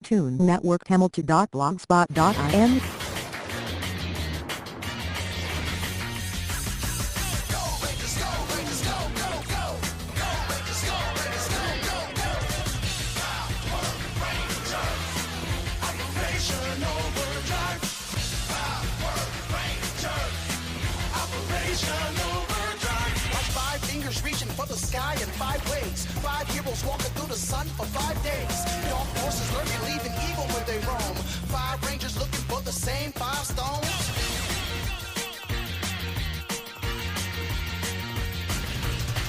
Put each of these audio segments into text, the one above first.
Tune Network Hamilton.blogspot.in. Reaching for the sky in 5 ways. 5 heroes walking through the sun for 5 days. Dark forces lurking, leaving evil where they roam. 5 rangers looking for the same 5 stones.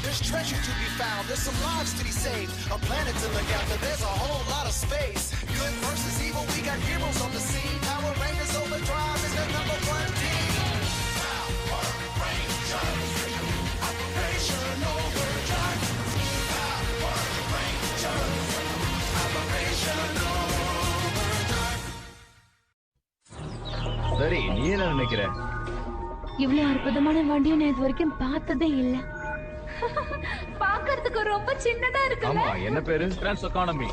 There's treasure to be found, there's some lives to be saved. A planet to look after, there's a whole lot of space. Good versus evil, we got heroes on the scene. Power Rangers Overdrive is the #1 team. Power Rangers. Operation Overdrive. Power Rangers. Operation Overdrive. சரி, நீ என்ன நினைக்கிற? இவ்வளவு அற்புதமான வண்டியை நான் இது வரைக்கும் பார்த்ததே இல்ல. பாக்கிறதுக்கு ரொம்ப சின்னதா இருக்குல்ல? ஆமா, என்ன பேரு? Trans economy.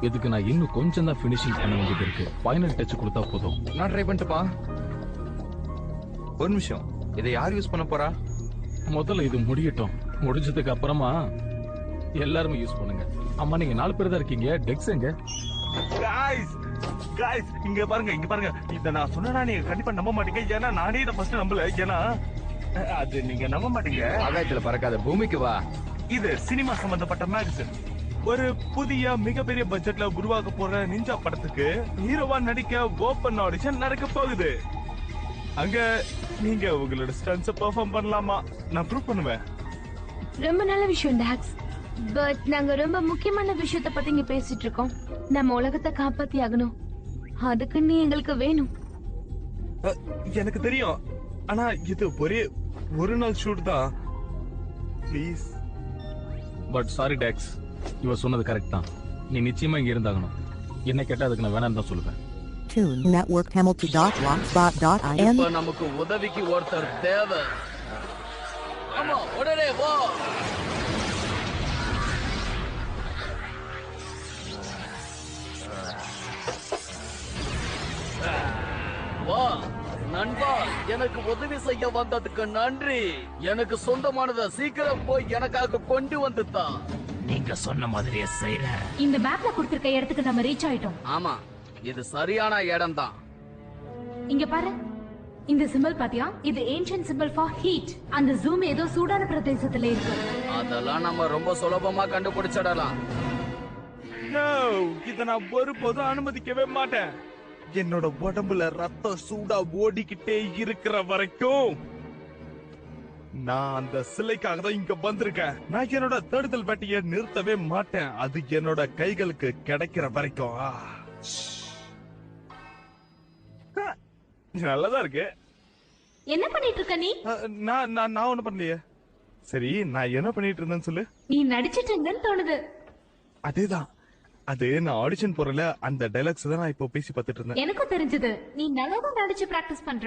இதுக்கு நான் இன்னும் கொஞ்சம் தான் ஃபினிஷிங் பண்ண வேண்டியது இருக்கு. ஃபைனல் டச் கொடுத்தா போதும். நான் ட்ரை பண்ணிட்டுப்பா. ஒரு நிமிஷம். இதை யார் யூஸ் பண்ண போறா? முதல்ல இது முடியட்டும். முடிஞ்சதுக்கு அப்புறமா எல்லாரும் யூஸ் பண்ணுங்க. அம்மா, நீங்க 4 பேர் தான் இருக்கீங்க. டெக்ஸ் எங்க? गाइस இங்க பாருங்க இத நான் சொன்னா நீங்க கண்டிப்பா நம்ப மாட்டீங்க. ஏன்னா நானே இத ஃபர்ஸ்ட் நம்பல. ஏன்னா அது நீங்க நம்ப மாட்டீங்க. ஆகாயத்துல பறக்காத, பூமிக்கு வா. இது சினிமா சம்பந்தப்பட்ட மேகசின். ஒரு புதிய மிகப்பெரிய பட்ஜெட்ல உருவாக்க போற நிஞ்சா படத்துக்கு ஹீரோவா நடிக்க ஓபன் ஆடிஷன் நடக்க போகுது. அங்க நீங்க உங்களோட ஸ்டன்ஸ் பெர்ஃபார்ம் பண்ணலாமா? நான் ப்ரூவ் பண்ணுவேன். ரொம்ப நல்ல விஷயம் டாக்ஸ். பட் நாங்க ரொம்ப முக்கியமான விஷயத்தை பத்தி இங்க பேசிட்டு இருக்கோம். நம்ம உலகத்தை காப்பாத்தி ஆகணும். அதுக்கு நீ எங்களுக்கு வேணும். எனக்கு தெரியும். ஆனா இது ஒரே ஒரு நாள் ஷூட் தான். ப்ளீஸ். பட் சாரி டெக்ஸ், இவ சொன்னது கரெக்ட் தான். நீ நிச்சயமா இங்க இருந்தாகணும். என்ன கேட்டா அதுக்கு நான் வேணாம்னு தான் சொல்லுவேன். Tune Network Hamilton.blogspot.in. இப்ப நமக்கு உதவிக்கு ஒருத்தர் தேவை. ஆமா, உடனே வா. வா நண்பா, எனக்கு உதவி செய்ய வந்ததுக்கு நன்றி. எனக்கு சொந்தமானதை சீக்கிரம் போய் எனக்காக கொண்டு வந்துதான். நீங்க சொன்ன மாதிரியே செய்யறேன். இந்த மேப்ல கொடுத்திருக்க இடத்துக்கு நம்ம ரீச் ஆயிட்டோம். ஆமா, இது சரியான இடம் தான். இங்க பாரு, இந்த சிம்பிள் பாத்தியா? இது ஏன்ஷியன்ட் சிம்பிள் ஃபார் ஹீட். அந்த ஜூம் ஏதோ சூடான பிரதேசத்துல இருக்கு. அதெல்லாம் நம்ம ரொம்ப சுலபமா கண்டுபிடிச்சிடலாம். நோ, இத நான் ஒருபோதும் அனுமதிக்கவே மாட்டேன். என்னோட உடம்புல ரத்தம் சூடா ஓடிக்கிட்டே இருக்கிற வரைக்கும் நான் அந்த சிலைக்காக தான் இங்க வந்திருக்கேன். நான் என்னோட தேடுதல் வேட்டையை நிறுத்தவே மாட்டேன். அது என்னோட கைகளுக்கு கிடைக்கிற வரைக்கும். நல்லதா இருக்கு. என்ன பண்ணிட்டு இருக்க நீ? நான் ஒண்ணும் பண்ணலையே. சரி, நான் என்ன பண்ணிட்டு இருந்தேன்னு சொல்லு. நீ நடிச்சிட்டு இருந்தேன்னு தோணுது. அதேதான். அது நான் ஆடிஷன் போறல அந்த டைலாக்ஸ் தான் நான் இப்போ பேசி பார்த்துட்டு இருந்தேன். எனக்கும் தெரிஞ்சது. நீ நல்லாதான் நடிச்சு பிராக்டிஸ் பண்ற.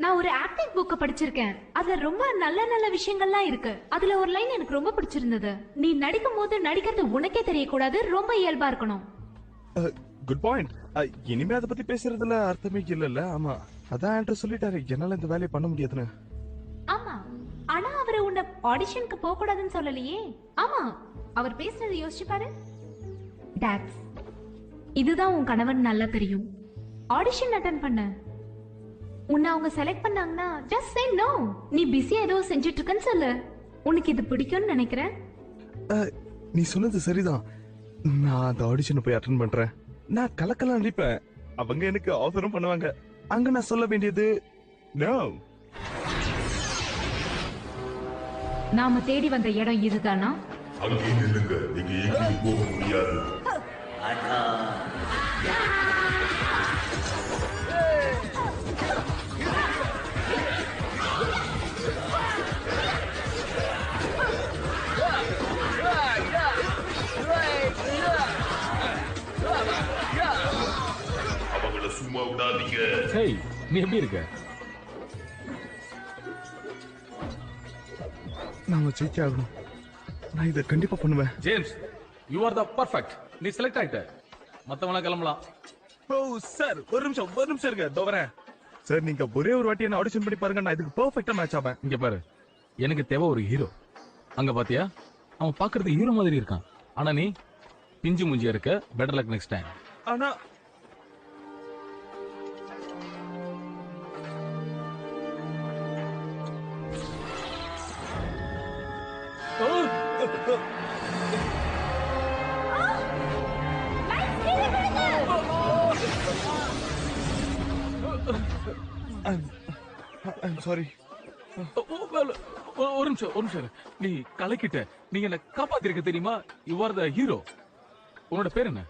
நான் ஒரு ஆக்டிங் புக்க படிச்சிருக்கேன். அதுல ரொம்ப நல்ல நல்ல விஷயங்கள்லாம் இருக்கு. அதுல ஒரு லைன் எனக்கு ரொம்ப பிடிச்சிருந்தது. நீ நடிக்கும் போது நடிக்கிறது உனக்கே தெரியக்கூடாது, ரொம்ப இயல்பா இருக்கணும். Good point. இனிமே அதை பத்தி பேசுறதுல அர்த்தமே இல்லல்ல. ஆமா, அதான் ஆண்டர் சொல்லிட்டாரு என்னால இந்த வேலையை பண்ண முடியாதுன்னு. ஆமா, ஆனா அவரு உன்னை ஆடிஷனுக்கு போக கூடாதுன்னு சொல்லலையே. ஆமா, அவர் பேசுனதை யோசிச்சு பாரு டாக்ஸ். இதுதான் உன் கணவன் நல்லா தெரியும். ஆடிஷன் அட்டெண்ட் பண்ண. உன்னை அவங்க செலக்ட் பண்ணாங்கன்னா ஜஸ்ட் சே நோ. நீ பிஸியா ஏதோ செஞ்சுட்டு இருக்கன்னு சொல்லு. உனக்கு இது பிடிக்கும்னு நினைக்கிறேன். நீ சொன்னது சரிதான். நான் அந்த ஆடிஷனை போய் அட்டெண்ட் பண்றேன். நான் கலக்கலாம் நடிப்பேன். அவங்க எனக்கு ஆஃபரும் பண்ணுவாங்க. அங்க நான் சொல்ல வேண்டியது நோ. நாம தேடி வந்த இடம் இதுதானா? அங்கே நில்லுங்க, நீங்க எங்கேயும் போக முடியாது. அவங்கள சும்மா விடாதீங்க. ஹேய், நீ எப்படி இருக்க? நாம ஜெயிக்க ஆகணும். நான் இதை கண்டிப்பா பண்ணுவேன். James, you are the perfect. நீ செலக்ட் ஆயிட்ட. மத்தவங்கள கிளம்பலாம். ஓ சார், ஒரு நிமிஷம் இருங்க, இதோ வரேன். சார் நீங்க ஒரே ஒரு வாட்டி என்ன ஆடிஷன் பண்ணி பாருங்க, நான் இதுக்கு பெர்ஃபெக்ட்டா மேட்ச் ஆவேன். இங்க பாரு, எனக்கு தேவை ஒரு ஹீரோ. அங்க பாத்தியா, அவன் பாக்குறதுக்கு ஹீரோ மாதிரி இருக்கான். ஆனா நீ பிஞ்சு முஞ்சியா இருக்க. Better luck next time. ஆனா சாரி. ஒரு நிமிஷம். நீ கலக்கிட்ட. நீ என்ன காப்பாத்திருக்க தெரியுமா? You are the hero. உன்னோட பேர் என்ன?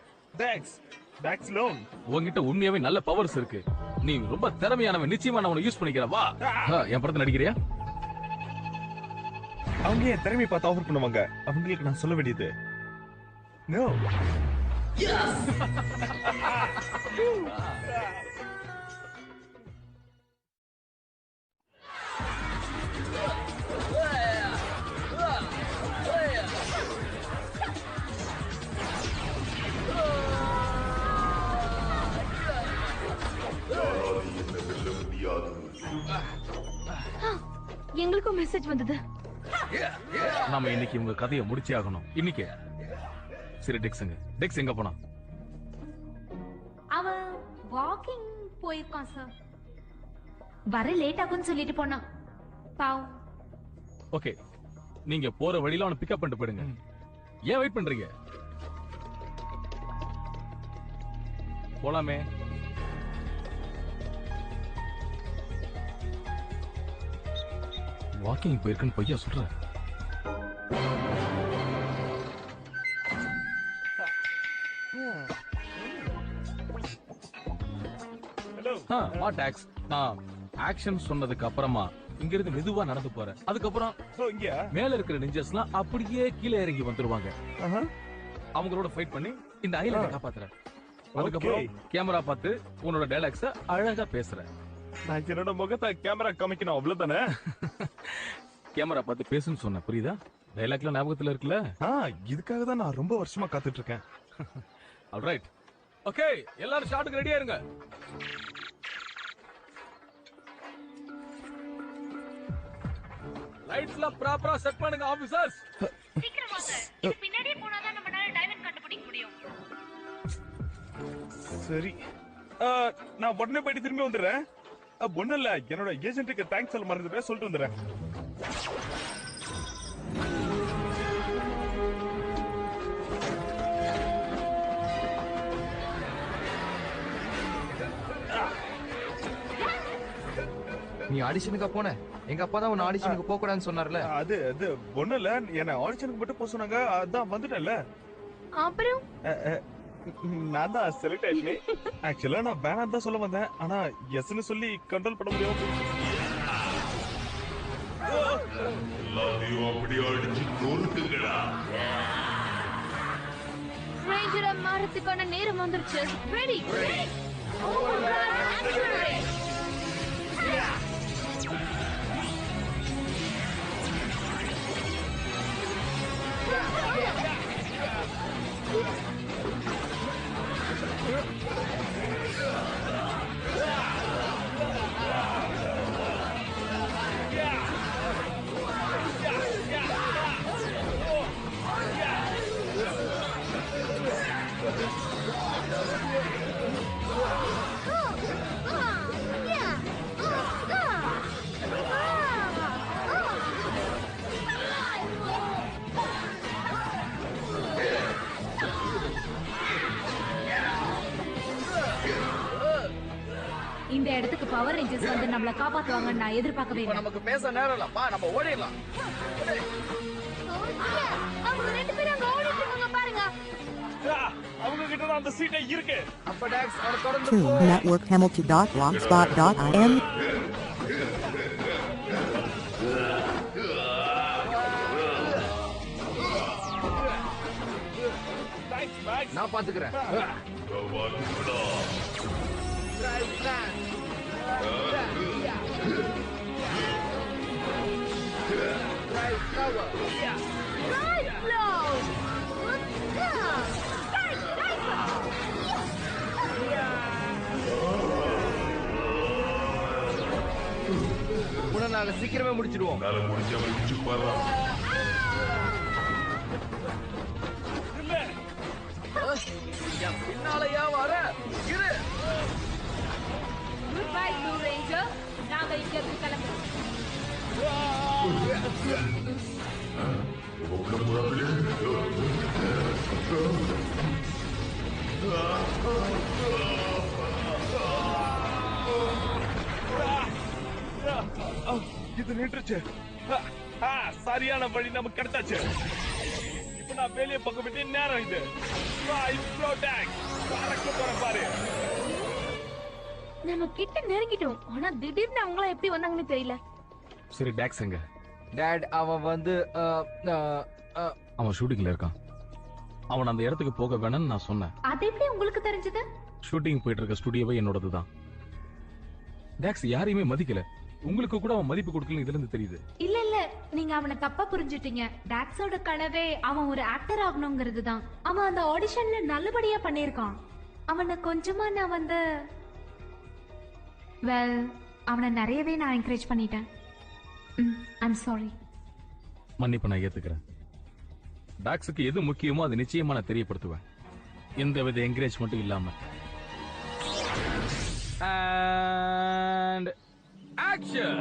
டாக்ஸ் லோன். உன்கிட்ட உண்மையாவே நல்ல பவர்ஸ் இருக்கு. நீ ரொம்ப திறமையானவன். நிச்சயமா நான் உன்னை யூஸ் பண்ணிக்கிறேன். வா, என் படத்தை நடிக்கிறியா? அவங்க என் திறமையை பார்த்து ஆஃபர் பண்ணுவாங்க. அவங்களுக்கு நான் சொல்ல வேண்டியது நோ. யாராலும் என்ன வெல்ல முடியாது. எங்களுக்கும் மெசேஜ் வந்தது. நாம இன்னைக்கு உங்க கதையை முடிச்சே ஆகணும். இன்னைக்கு சரி, டெக்ஸ் எங்க போனா? அவன் வாக்கிங் போயிருக்கான் சார். வர லேட் ஆகும்னு சொல்லிட்டு போனான். பாவம். ஓகே, நீங்க போற வழியில அவனை பிக்கப் பண்ணிட்டு போயிடுங்க. ஏன் வெயிட் பண்றீங்க? போலாமே. வாக்கிங் போயிருக்குன்னு பொய்யா சொல்ற? வா டாக்ஸ். நான் ஆக்ஷன் சொன்னதுக்கு அப்புறமா இங்க இருந்து மெதுவா நடந்து போறேன். அதுக்கப்புறம் மேல இருக்கிற நிஞ்சஸ்லாம் அப்படியே கீழே இறங்கி வந்துருவாங்க. அவங்களோட ஃபைட் பண்ணி இந்த ஐலண்ட காப்பாத்துறேன். அதுக்கப்புறம் கேமரா பார்த்து உன்னோட டைலாக்ஸ அழகா பேசுறேன். நான் என்னோட முகத்தை கேமரா காமிக்கணும், அவ்வளவுதானே? கேமரா பார்த்து பேசுன்னு சொன்ன, புரியுதா? டைலாக்ல ஞாபகத்துல இருக்குல்ல? இதுக்காக தான் நான் ரொம்ப வருஷமா காத்துட்டு இருக்கேன். ஆல்ரைட். ஓகே, எல்லாரும் ஷாட்டுக்கு ரெடியா இருங்க. லைட்ஸ்லாம் ப்ராப்பரா செட் பண்ணுங்க ஆபீசர்ஸ். சீக்கிரம் வாங்க. இது பின்னாடியே போனா தான் நம்மளால டைமண்ட் கண்டுபிடிக்க முடியும். சரி, நான் உடனே போயிட்டு திரும்பி வந்துடுறேன். ஒண்ணு இல்ல, என்னோட ஏஜென்ட்டுக்கு தேங்க்ஸ் சொல்ல மறந்துட்டேன், சொல்லிட்டு வந்துடுறேன். நீ ஆடிஷனுக்கா போன? எங்க அப்பா தான் உன்னை ஆடிஷனுக்கு போக கூடாதுன்னு சொன்னார்ல. அது ஒண்ணு இல்ல, என்ன ஆடிஷனுக்கு மட்டும் போக சொன்னாங்க, அதான் வந்துட்டேன்ல. அப்புறம் நான் தான் செலக்ட் ஆயிட்டேன். ஆக்சுவலா நான் வேணாம் தான் சொல்ல வந்தேன், ஆனா எஸ்ன்னு சொல்லி கண்ட்ரோல் பண்ண முடியாம எல்லாத்தையும் அப்படியே அடிச்சு நொறுக்குங்கடா. ரேஞ்சரை மாறத்துக்கான நேரம் வந்துருச்சு. Ready overdrive accelerate. இந்த இடத்துக்கு பவர் ரேஞ்சர்ஸ் வந்து நம்மள காப்பாத்துவாங்கன்னு நான் எதிர்பார்க்கவே இல்லை. நமக்கு பேச நேரம் இல்ல. பா, நம்ம ஓடிடலாம். அவங்க ரெண்டு பேரும் அங்க ஓடிட்டு இருக்காங்க பாருங்க. அவங்க கிட்ட தான் அந்த சீட்டே இருக்கு. அப்ப டாக்ஸ் அவனை தொடர்ந்து to networkhamilton.blogspot.in. நான் பாத்துக்கிறேன். Right blow. Let's go. Right, right. உன்னை நாங்க சீக்கிரமே முடிச்சிடுவோம். உன்னால முடிஞ்ச முடிச்சு பாரு. என் பின்னாலயா வர இரு. Good bye blue ranger. நாங்க இங்க இருந்து கிளம்புறோம். உங்களை முழப்பிலே இது நின்றுச்சு. சரியான வழி நமக்கு கிடைச்சாச்சு. இப்ப நான் வெளியே பக்கம் விட்டு நேரம் இது. பறக்க போற பாரு. நம்ம கிட்ட நெருங்கிட்டோம். ஆனா திடீர்னு அவங்கள எப்படி வந்தாங்கன்னு தெரியல. சரி டாக்ஸ் எங்க? டாட் அவன் வந்து அவன் ஷூட்டிங்ல இருக்கான். அவன் அந்த இடத்துக்கு போக வேணும்னு நான் சொன்னேன். அது எப்படி உங்களுக்கு தெரிஞ்சது? ஷூட்டிங் போயிட்டு இருக்க ஸ்டுடியோவே என்னோடதுதான். டாக்ஸ் யாரையுமே மதிக்கல. உங்களுக்கு கூட அவன் மதிப்பு கொடுக்கல, இதுல இருந்து தெரியுது. இல்ல இல்ல, நீங்க அவனை தப்பா புரிஞ்சுட்டீங்க. டாக்ஸோட கனவே அவன் ஒரு ஆக்டர் ஆகணுங்கிறது தான். அவன் அந்த ஆடிஷன்ல நல்லபடியா பண்ணிருக்கான். அவனை கொஞ்சமா நான் வந்து அவனை நிறையவே நான் என்கரேஜ் பண்ணிட்டேன். I'm sorry. மன்னிப்பு நான் ஏத்துக்கிறேன். டாக்ஸுக்கு எது முக்கியமோ அது நிச்சயமா நான் தெரியப்படுத்துவேன், எந்த வித என்கரேஜ்மெண்ட்டும் இல்லாம. And action.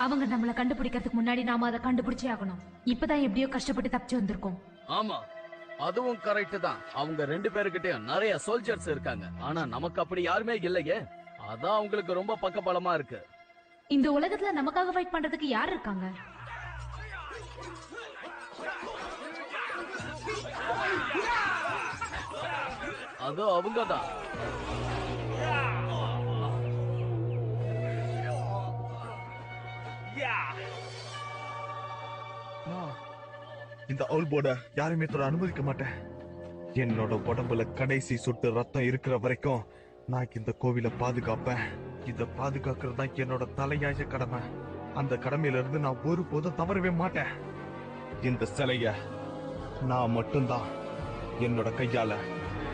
அவங்க நம்மள கண்டுபிடிக்கிறதுக்கு முன்னாடி நாம அதை கண்டுபிடிச்சே ஆகணும். இப்பதான் எப்படியோ கஷ்டப்பட்டு தப்பிச்சு வந்திருக்கோம். ஆமா, அதுவும் கரெக்ட் தான். அவங்க 2 பேருக்கிட்டயும் நிறைய சோல்ஜர்ஸ் இருக்காங்க. ஆனா நமக்கு அப்படி யாருமே இல்லையே. அதான் அவங்களுக்கு ரொம்ப பக்கபலமா இருக்கு. இந்த உலகத்துல நமக்காக ஃபைட் பண்றதுக்கு யார் இருக்காங்க? அது அவங்கதான். இந்த அவுல்போர்ட யாருமே தொட அனுமதிக்க மாட்டேன். என்னோட உடம்புல கடைசி சொட்டு ரத்தம் இருக்கிற வரைக்கும் நான் இந்த கோவிலை பாதுகாப்பேன். இத பாதுகாக்கிறது தான் என்னோட தலையாய கடமை. அந்த கடமையில இருந்து நான் ஒருபோதும் தவறவே மாட்டேன். இந்த சிலைய நான் மட்டும்தான் என்னோட கையால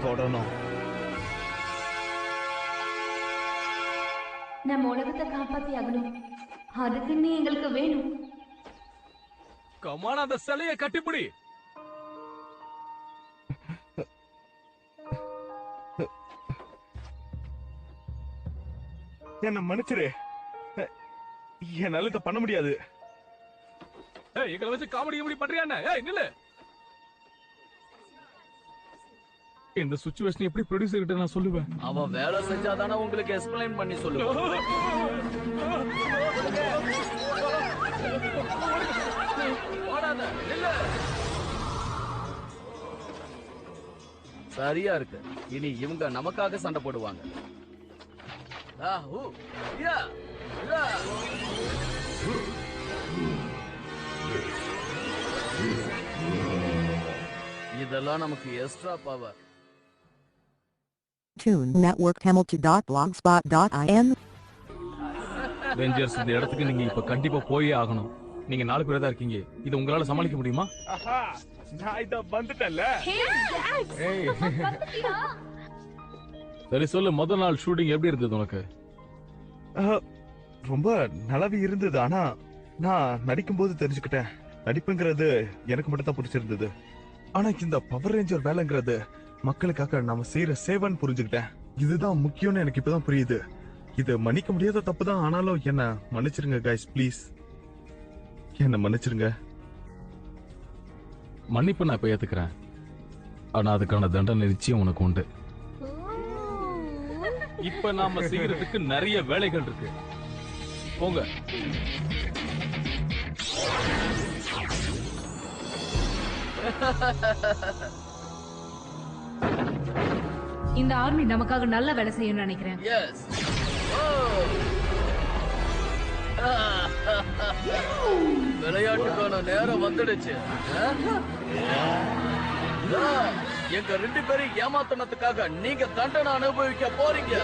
தொடணும். நம்ம உலகத்தை காப்பாத்தி ஆகணும். அதுக்கு நீ எங்களுக்கு வேணும். கமான், அந்த சிலையை கட்டிப்பிடி. என்ன மன்னிச்சிரு. என்னால இதை பண்ண முடியாது. எங்களை வச்சு காமெடி எப்படி பண்றியா? நில்லு. இந்த சிச்சுவேஷன் எப்படி ப்ரொடியூசர் கிட்ட நான் சொல்லுவேன்? அவன் வேலை செஞ்சாதானே உங்களுக்கு எக்ஸ்பிளைன் பண்ணி சொல்லுவான். சரியா இருக்கு. இனி இவங்க நமக்காக சண்டை போடுவாங்க. இதெல்லாம் நமக்கு extra power. Tune Network Hamilton.blogspot.in Rangers, இந்த இடத்துக்கு நீங்க இப்ப கண்டிப்பா போயே ஆகணும். நீங்க 4 பேர் தான் இருக்கீங்க. இது உங்களால சமாளிக்க முடியுமா? ஆஹா, நான் இத வந்துட்டேன்ல. ஏய். சரி சொல்லு, முதல் நாள் ஷூட்டிங் எப்படி இருந்தது உனக்கு? ரொம்ப நல்லாவே இருந்தது. ஆனா நான் நடிக்கும் போது தெரிஞ்சுக்கிட்டேன், நடிப்புங்கிறது எனக்கு மட்டும் தான் பிடிச்சிருந்தது. ஆனா இந்த பவர் ரேஞ்சர் வேலைங்கிறது மக்களுக்காக நாம செய்யற சேவைன்னு புரிஞ்சுக்கிட்டேன். இதுதான் முக்கியம்னு எனக்கு இப்பதான் புரியுது. இது மன்னிக்க முடியாத தப்பு தான். ஆனாலும் என்ன மன்னிச்சிருங்க கைஸ், ப்ளீஸ் என்ன மன்னிச்சிருங்க. மன்னிப்பு நான் இப்ப ஏத்துக்கிறேன். ஆனா அதுக்கான தண்டனை நிச்சயம் உனக்கு உண்டு. இப்ப நாம செய்யறதுக்கு நிறைய வேலைகள் இருக்கு. போங்க. இந்த ஆர்மி நமக்காக நல்ல வேலை செய்யணும்னு நினைக்கிறேன். எஸ். விளையாட்டுக்கான நேரம் வந்துடுச்சு. எங்க 2 பேரும் ஏமாத்தனத்துக்காக நீங்க தண்டனை அனுபவிக்க போறீங்க.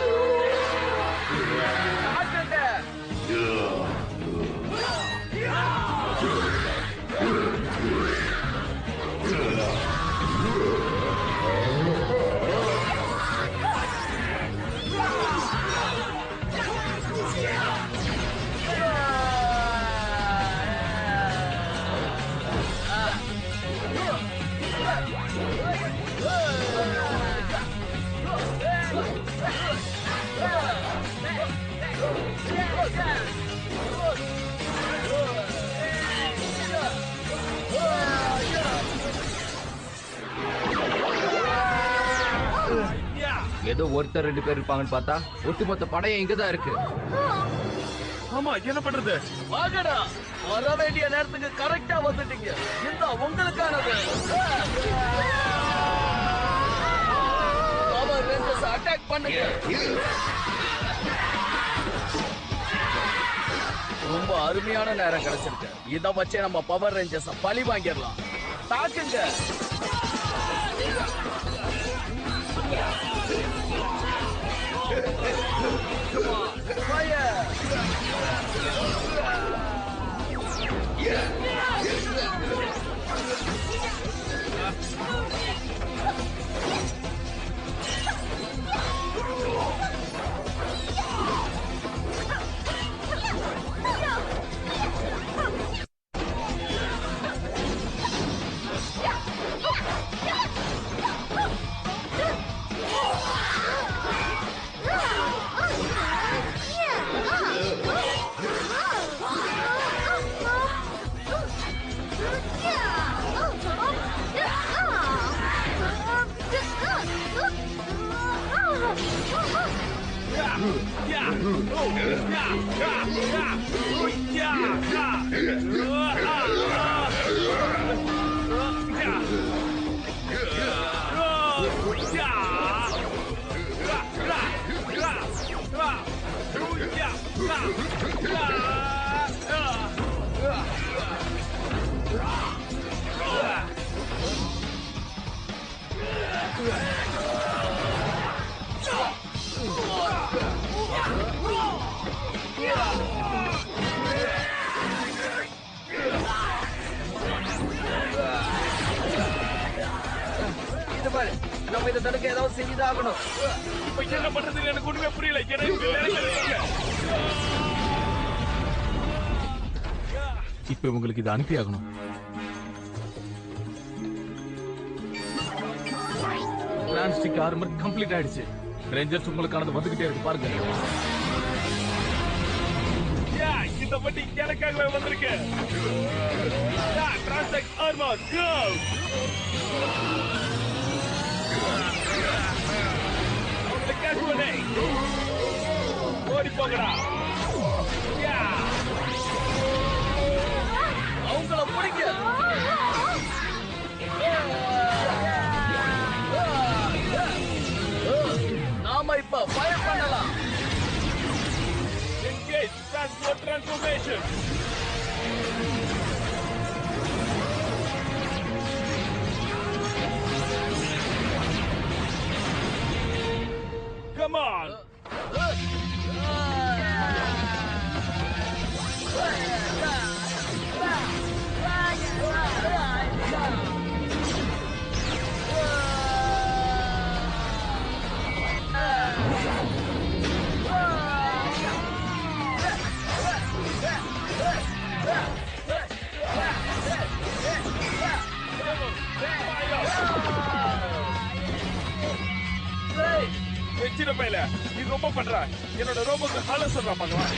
ஏதோ ஒருத்தர் 2 பேர் இருப்பாங்கன்னு பார்த்தா ஒட்டுமொத்த படையும் இங்கதான் இருக்கு. ஆமா, என்ன பண்றது? வாங்கடா, வர வேண்டிய நேரத்துக்கு கரெக்டா வந்துட்டீங்க. இந்த உங்களுக்கானது. பவர் ரேஞ்சர்ஸ் அட்டாக் பண்ணுங்க. ரொம்ப அருமையான நேரம் கிடைச்சிருக்கு. இத வச்சே நம்ம பவர் ரேஞ்சர்ஸ் பழி வாங்கிடலாம். தாக்குங்க. நம்ம இதை தடுக்க ஏதாவது செஞ்சுதாகணும். இப்ப என்ன பண்றது எனக்கு ஒண்ணுமே புரியல. இப்ப உங்களுக்கு இதை அனுப்பி ஆகணும். பிளாஸ்டிக் ஆர்மர் கம்ப்ளீட் ஆயிடுச்சு. ரேஞ்சர்ஸ் உங்களுக்கானது வந்துகிட்டே இருக்கு பாருங்க. இந்த வண்டி எனக்காகவே வந்திருக்கு. பிளாஸ்டிக் ஆர்மர் கோ. ஓடி போங்கடா. அவங்கள பிடிக்க. நாம இப்ப ஃபயர் பண்ணலாம். Engage transport transformation. Come on. சின்ன பையல நீ ரொம்ப பண்ற என்னோட ரோபோக்கு ஹால சொல்றா பார்க்கலாம்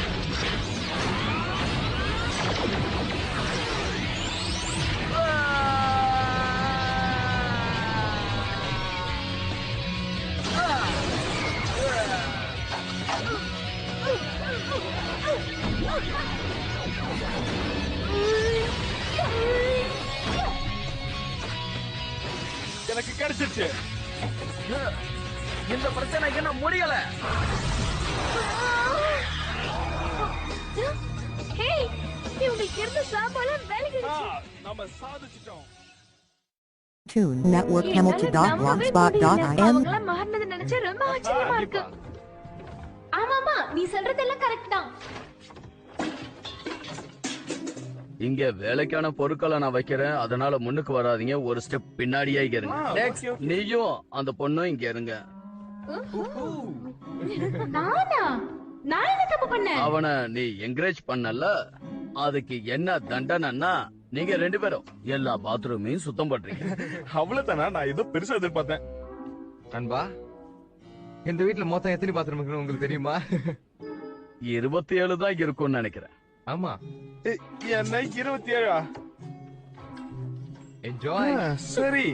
எனக்கு கிடைச்சிருச்சு இந்த பிரச்சனை என்ன முடியல ஹே இவங்க இருந்த சாப்பாடு வேலைக்கு நாம சாதிச்சிட்டோம் Tune Network Hamilton.blogspot.in அவங்கள மாறினது நினைச்சா ரொம்ப ஆச்சரியமா இருக்கு ஆமாமா நீ சொல்றதெல்லாம் கரெக்ட் தான் இங்க வேலைக்கான பொருட்களை நான் வைக்கிறேன் அதனால முன்னுக்கு வராதீங்க ஒரு ஸ்டெப் பின்னாடியே இருங்க Next, நீயும் அந்த பொண்ணும் இங்க இருங்க நானா நான் என்ன தப்பு பண்ணேன் அவனை நீ என்கரேஜ் பண்ணல அதுக்கு என்ன தண்டனைன்னா நீங்க 2 பேரும் எல்லா பாத்ரூமையும் சுத்தம் பண்றீங்க அவ்வளவுதானா நான் ஏதோ பெருசா எதிர்பார்த்தேன் நண்பா இந்த வீட்டுல மொத்தம் எத்தனை பாத்திரம் இருக்குன்னு உங்களுக்கு தெரியுமா 27 தான் இருக்கும்னு நினைக்கிறேன் ஆமா என்ன 27 என்ஜாய் சரி